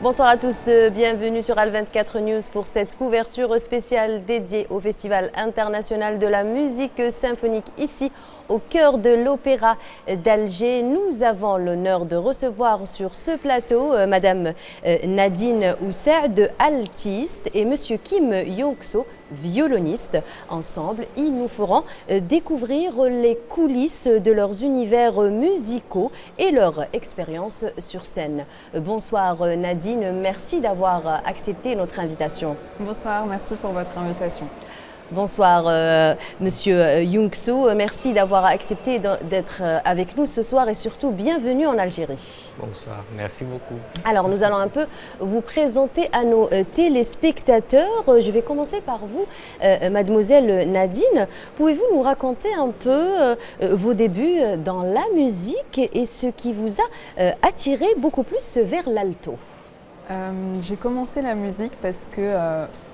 Bonsoir à tous, bienvenue sur Al24 News pour cette couverture spéciale dédiée au Festival international de la musique symphonique ici au cœur de l'Opéra d'Alger. Nous avons l'honneur de recevoir sur ce plateau Madame Nadine Oussaid, altiste, et Monsieur Kim Young-so, violoniste. Ensemble, ils nous feront découvrir les coulisses de leurs univers musicaux et leur expérience sur scène. Bonsoir Nadine, merci d'avoir accepté notre invitation. Bonsoir, merci pour votre invitation. Bonsoir Monsieur Young-so, merci d'avoir accepté d'être avec nous ce soir et surtout bienvenue en Algérie. Bonsoir, merci beaucoup. Alors nous allons un peu vous présenter à nos téléspectateurs. Je vais commencer par vous, mademoiselle Nadine. Pouvez-vous nous raconter un peu vos débuts dans la musique et ce qui vous a attiré beaucoup plus vers l'alto? J'ai commencé la musique parce que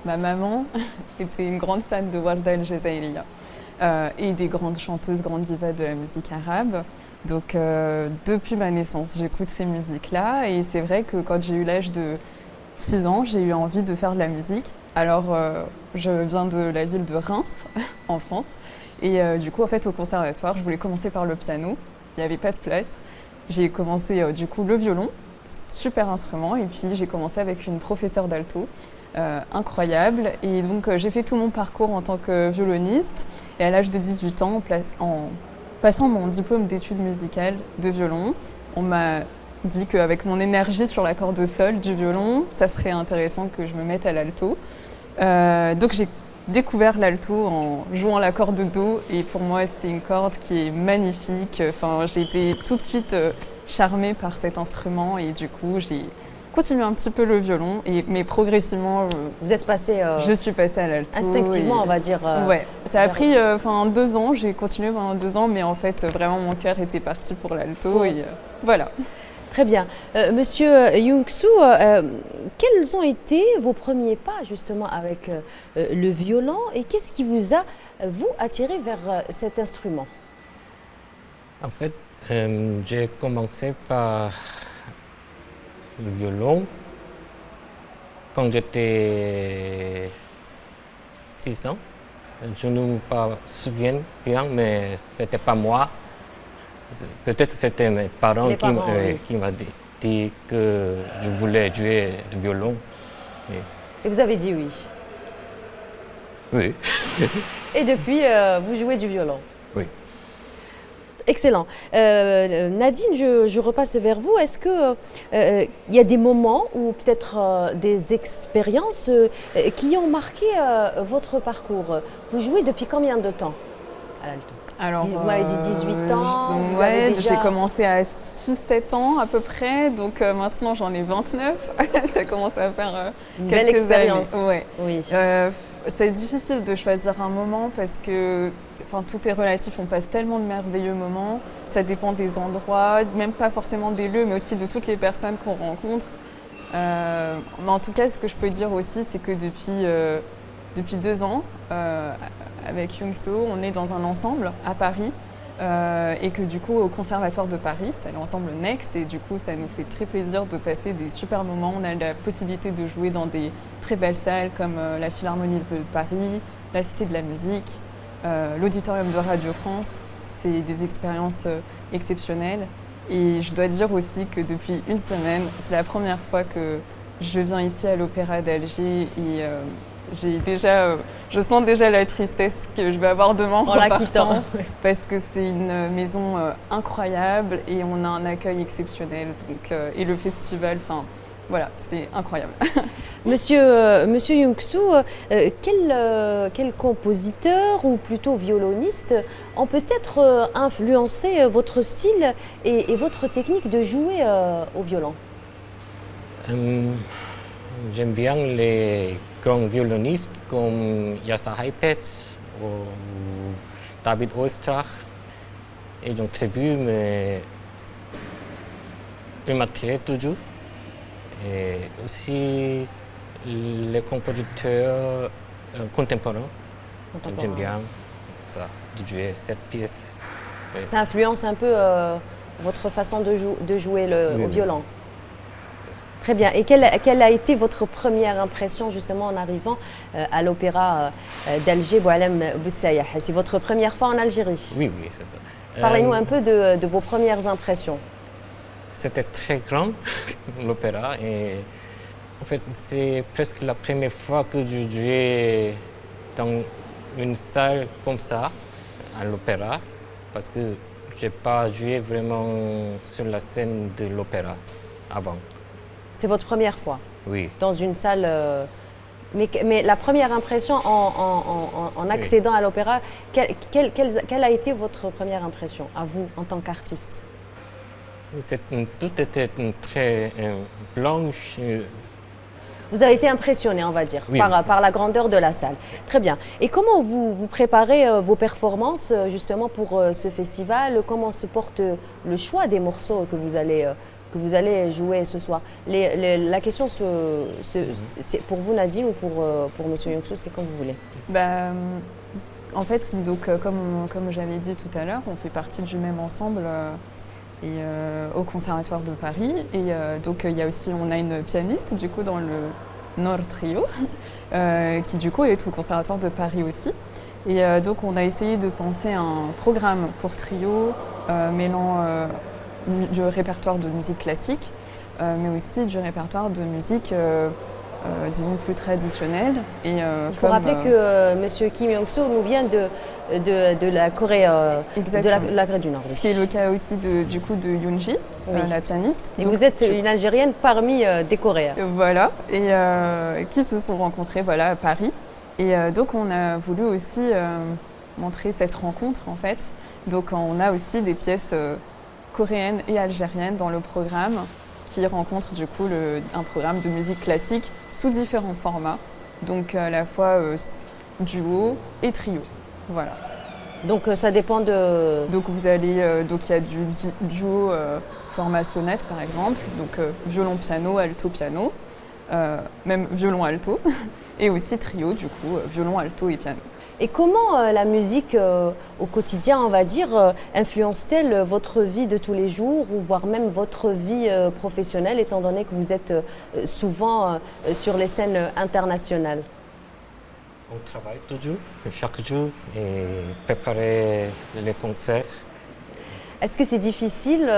ma maman était une grande fan de Warda El Jazairiya et des grandes chanteuses, grandes divas de la musique arabe. Donc depuis ma naissance, j'écoute ces musiques-là et c'est vrai que quand j'ai eu l'âge de 6 ans, j'ai eu envie de faire de la musique. Alors je viens de la ville de Reims, en France, et du coup en fait au conservatoire, je voulais commencer par le piano, il n'y avait pas de place. J'ai commencé du coup le violon. Super instrument, et puis j'ai commencé avec une professeure d'alto incroyable, et donc j'ai fait tout mon parcours en tant que violoniste, et à l'âge de 18 ans, en passant mon diplôme d'études musicales de violon, on m'a dit qu'avec mon énergie sur la corde sol du violon, ça serait intéressant que je me mette à l'alto. Donc j'ai découvert l'alto en jouant la corde do, et pour moi c'est une corde qui est magnifique. Enfin, j'ai été tout de suite charmée par cet instrument, et du coup j'ai continué un petit peu le violon, mais progressivement vous êtes passé je suis passée à l'alto instinctivement, on va dire. Ouais, ça a pris 2 ans, j'ai continué pendant 2 ans, mais en fait vraiment mon cœur était parti pour l'alto, et voilà. Très bien. Monsieur Young-so, quels ont été vos premiers pas justement avec le violon, et qu'est-ce qui vous a, attiré vers cet instrument? En fait, j'ai commencé par le violon quand j'étais 6 ans. Je ne me souviens bien, mais ce n'était pas moi. Peut-être c'était mes parents, qui m'ont dit que je voulais jouer du violon. Et vous avez dit oui? Oui. Et depuis, vous jouez du violon? Oui. Excellent. Nadine, je repasse vers vous. Est-ce qu'il y a des moments ou peut-être des expériences qui ont marqué votre parcours? Vous jouez depuis combien de temps à l'alto? Alors, vous m'avez dit 18 ans. Ouais, j'ai commencé à 6-7 ans à peu près, donc maintenant j'en ai 29. Ça commence à faire une quelques belle expérience. Années. Ouais. Oui. C'est difficile de choisir un moment parce que tout est relatif, on passe tellement de merveilleux moments, ça dépend des endroits, même pas forcément des lieux, mais aussi de toutes les personnes qu'on rencontre. Mais en tout cas, ce que je peux dire aussi, c'est que depuis 2 ans, avec Young-so, on est dans un ensemble à Paris, et que du coup au Conservatoire de Paris, c'est l'ensemble Next, et du coup ça nous fait très plaisir de passer des super moments. On a la possibilité de jouer dans des très belles salles comme la Philharmonie de Paris, la Cité de la Musique, l'Auditorium de Radio France. C'est des expériences exceptionnelles, et je dois dire aussi que depuis une semaine, c'est la première fois que je viens ici à l'Opéra d'Alger, et je sens déjà la tristesse que je vais avoir demain en repartant, parce que c'est une maison incroyable et on a un accueil exceptionnel, donc, et le festival, voilà, c'est incroyable. Monsieur Young-so, quel compositeur ou plutôt violoniste ont peut-être influencé votre style et votre technique de jouer au violon? J'aime bien les grands violonistes comme Yasa Haipet ou David Oistrakh. Ils ont tribu, mais ils m'attiraient toujours. Et aussi les compositeurs contemporains. J'aime bien ça, de jouer cette pièce. Oui. Ça influence un peu votre façon de jouer au violon? Très bien. Et quelle a été votre première impression justement en arrivant à l'opéra d'Alger, Boualem Boussaïah? C'est votre première fois en Algérie? Oui, oui, c'est ça. Parlez-nous un peu de vos premières impressions. C'était très grand, l'opéra, et en fait, c'est presque la première fois que je jouais dans une salle comme ça, à l'opéra, parce que je n'ai pas joué vraiment sur la scène de l'opéra avant. C'est votre première fois? Oui. Dans une salle. Mais la première impression en accédant à l'opéra, quelle a été votre première impression à vous en tant qu'artiste? Tout était très blanche. Vous avez été impressionné, on va dire, Oui. par la grandeur de la salle. Très bien. Et comment vous préparez vos performances justement pour ce festival? Comment se porte le choix des morceaux que vous allez jouer ce soir? La question, c'est pour vous Nadine ou pour Monsieur Yongsoo, c'est comme vous voulez. En fait, donc, comme j'avais dit tout à l'heure, on fait partie du même ensemble au Conservatoire de Paris. Et donc il y a aussi, on a une pianiste du coup dans le Nord Trio qui du coup est au Conservatoire de Paris aussi. Et donc on a essayé de penser un programme pour trio mêlant du répertoire de musique classique, mais aussi du répertoire de musique disons plus traditionnelle. Et, il faut rappeler que Monsieur Kim Yongsoo nous vient de la Corée, de la Corée du Nord. Oui. Ce qui est le cas aussi du coup de Yoonji, oui. La pianiste. Et donc, vous êtes une Algérienne parmi des Coréens. Voilà, et qui se sont rencontrés à Paris. Et donc on a voulu aussi montrer cette rencontre en fait. Donc on a aussi des pièces coréennes et algériennes dans le programme qui rencontrent du coup un programme de musique classique sous différents formats. Donc à la fois duo et trio. Voilà. Donc ça dépend de... Donc vous allez, donc il y a du duo format sonate par exemple, donc violon-piano, alto-piano, même violon-alto, et aussi trio du coup, violon, alto et piano. Et comment la musique au quotidien, on va dire, influence-t-elle votre vie de tous les jours ou voire même votre vie professionnelle, étant donné que vous êtes souvent sur les scènes internationales? On travaille toujours, chaque jour, et préparer les concerts. Est-ce que c'est difficile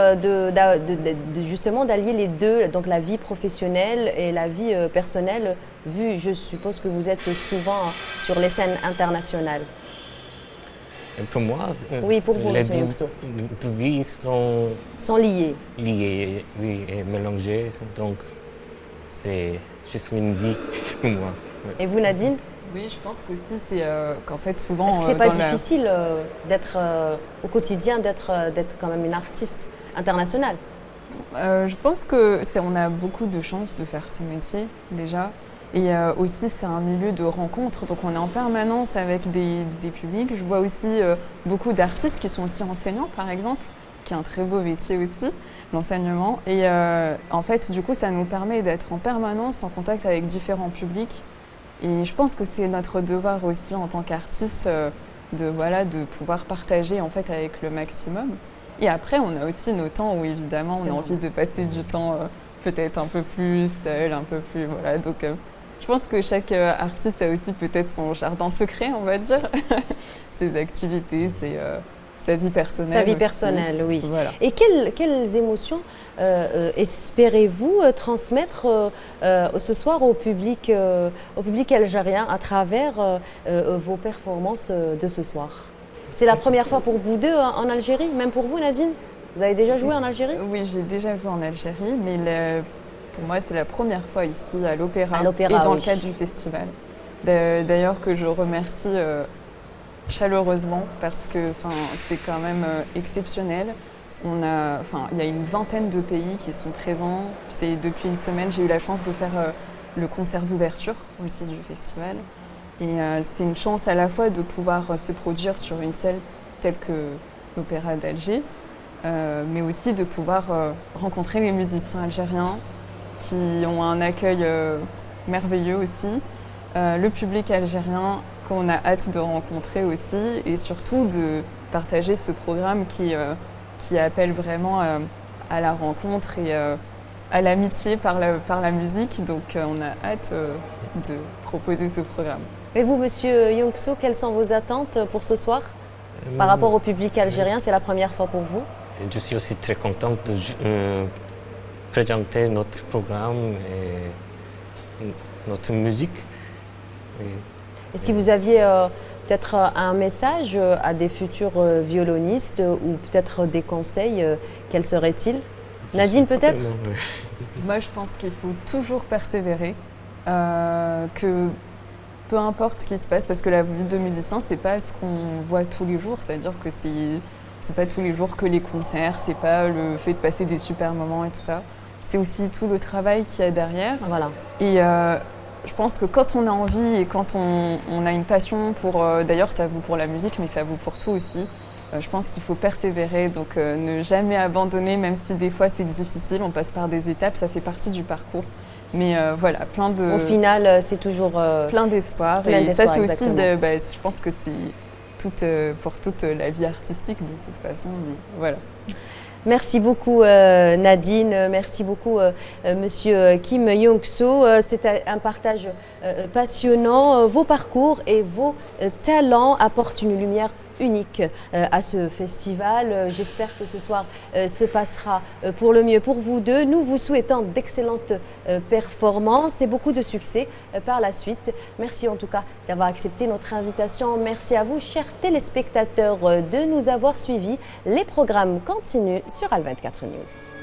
justement d'allier les deux, donc la vie professionnelle et la vie personnelle, vu, je suppose que vous êtes souvent sur les scènes internationales? Et pour moi, oui, pour vous, les deux vies sont liées. Liées, oui, et mélangées. Donc, c'est juste une vie pour moi. Oui. Et vous, Nadine? Oui, je pense qu'aussi c'est qu'en fait souvent... Est-ce que c'est pas difficile d'être au quotidien, d'être quand même une artiste internationale? Je pense que on a beaucoup de chance de faire ce métier déjà. Et aussi c'est un milieu de rencontres, donc on est en permanence avec des publics. Je vois aussi beaucoup d'artistes qui sont aussi enseignants par exemple, qui est un très beau métier aussi, l'enseignement. Et en fait du coup ça nous permet d'être en permanence en contact avec différents publics. Et je pense que c'est notre devoir aussi en tant qu'artiste de pouvoir partager en fait avec le maximum. Et après, on a aussi nos temps où évidemment on a envie de passer du temps peut-être un peu plus seul, un peu plus voilà. Donc je pense que chaque artiste a aussi peut-être son jardin secret, on va dire, ses activités, sa vie personnelle. Sa vie aussi. Personnelle, oui. Voilà. Et quelles émotions espérez-vous transmettre ce soir au public algérien à travers vos performances de ce soir? C'est la première fois pour vous deux en Algérie, même pour vous, Nadine? Vous avez déjà joué en Algérie? Oui, j'ai déjà joué en Algérie, mais pour moi, c'est la première fois ici à l'Opéra et dans le cadre du festival. D'ailleurs, que je remercie chaleureusement parce que c'est quand même exceptionnel. Il y a une vingtaine de pays qui sont présents. Depuis une semaine, j'ai eu la chance de faire le concert d'ouverture aussi du festival. Et c'est une chance à la fois de pouvoir se produire sur une scène telle que l'Opéra d'Alger, mais aussi de pouvoir rencontrer les musiciens algériens qui ont un accueil merveilleux aussi, le public algérien qu'on a hâte de rencontrer aussi, et surtout de partager ce programme qui appelle vraiment à la rencontre à l'amitié par la musique. Donc on a hâte de proposer ce programme. Et vous, Monsieur Young-soo, quelles sont vos attentes pour ce soir par rapport au public algérien? C'est la première fois pour vous. Je suis aussi très contente de présenter notre programme et notre musique. Et si vous aviez peut-être un message à des futurs violonistes ou peut-être des conseils, quels seraient-ils? Nadine, peut-être? Moi, je pense qu'il faut toujours persévérer, que peu importe ce qui se passe, parce que la vie de musicien, c'est pas ce qu'on voit tous les jours, c'est-à-dire que c'est pas tous les jours que les concerts, c'est pas le fait de passer des super moments et tout ça. C'est aussi tout le travail qu'il y a derrière. Voilà. Et je pense que quand on a envie et quand on a une passion pour, d'ailleurs ça vaut pour la musique, mais ça vaut pour tout aussi, je pense qu'il faut persévérer, donc ne jamais abandonner, même si des fois c'est difficile, on passe par des étapes, ça fait partie du parcours. Mais voilà, Au final, c'est toujours plein d'espoir. Et ça, c'est aussi, je pense que c'est pour toute la vie artistique de toute façon. Mais voilà. Merci beaucoup Nadine, merci beaucoup Monsieur Kim Young-soo. C'est un partage passionnant. Vos parcours et vos talents apportent une lumière unique à ce festival. J'espère que ce soir se passera pour le mieux pour vous deux. Nous vous souhaitons d'excellentes performances et beaucoup de succès par la suite. Merci en tout cas d'avoir accepté notre invitation. Merci à vous, chers téléspectateurs, de nous avoir suivis. Les programmes continuent sur Al 24 News.